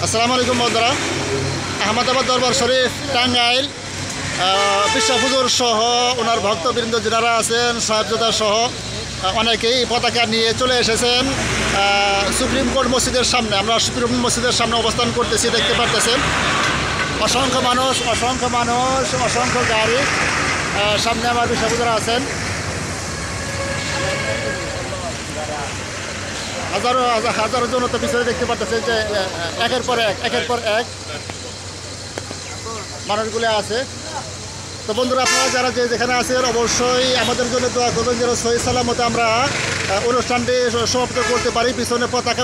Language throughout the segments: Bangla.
আসসালামু আলাইকুম বন্ধুরা। আহমদাবাদ দরবার শরীফ টাঙ্গাইল বিশ্ব হুজুর সহ ওনার ভক্তবৃন্দ যারা আছেন সাহেবজাদা সহ অনেকেই পতাকা নিয়ে চলে এসেছেন সুপ্রিম কোর্ট মসজিদের সামনে। আমরা সুপ্রিম মসজিদের সামনে অবস্থান করতেছি, দেখতে পারতেছেন অসংখ্য মানুষ, অসংখ্য গাড়ি। সামনে আমার বিশ্ব হুজুরা আছেন, হাজারো হাজারো জনতা পিছনে দেখতে পাচ্ছেন যে একের পর এক মানুষগুলো আছে। তো বন্ধুরা, আপনারা যারা যেখানে আছেন অবশ্যই আমাদের জন্য দোয়া করবেন যেন সহি সালামতে আমরা অনুষ্ঠানটি সমাপ্ত করতে পারি। পিছনে পতাকা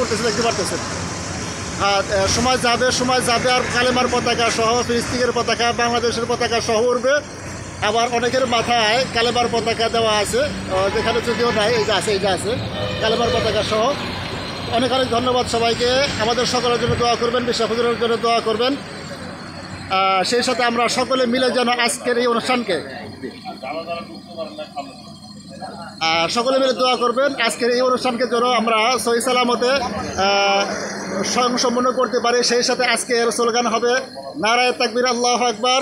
উঠতেছে দেখতে পারতেছেন। আর সময় যাবে আর কালেমার পতাকা সহ, ফিলিস্তিনের পতাকা, বাংলাদেশের পতাকা সহ উঠবে। আবার অনেকের মাথায় কালেমার পতাকা দেওয়া আছে, যেখানে যদিও নাই, এই যে আছে কালেমার পতাকা সহ। অনেক ধন্যবাদ সবাইকে। আমাদের সকলের জন্য দোয়া করবেন, বিশ্ব হুজুরের জন্য দোয়া করবেন। সেই সাথে আমরা সকলে মিলে যেন আজকের এই অনুষ্ঠানকে দোয়া করবেন। আজকের এই অনুষ্ঠানকে যেন আমরা সহি সালামতে সম্পন্ন করতে পারি। সেই সাথে আজকের স্লোগান হবে নারায়ে তাকবীর আল্লাহু আকবার,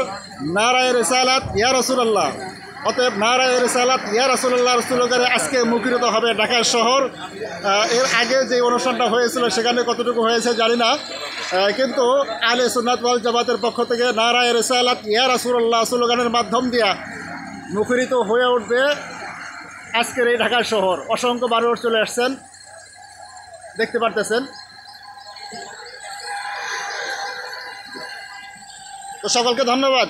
নারায়ে রিসালাত ইয়া রাসূলুল্লাহ। অতএব নারায়ে রিসালাত ইয়া রাসূলুল্লাহর স্লোগানে আজকে মুখরিত হবে ঢাকা শহর। এর আগে যে অনুষ্ঠানটা হয়েছিল সেখানে কতটুকু হয়েছে জানি না, কিন্তু আহলে সুন্নাত ওয়াল জামাতের পক্ষ থেকে নারায়ে রিসালাত ইয়া রাসূলুল্লাহ স্লোগানের মাধ্যম দিয়ে মুখরিত হয়ে উঠবে আজকের এই ঢাকা শহর। অসংখ্য মানুষ চলে আসছেন, দেখতে পারতেছেন। তো সকলকে ধন্যবাদ।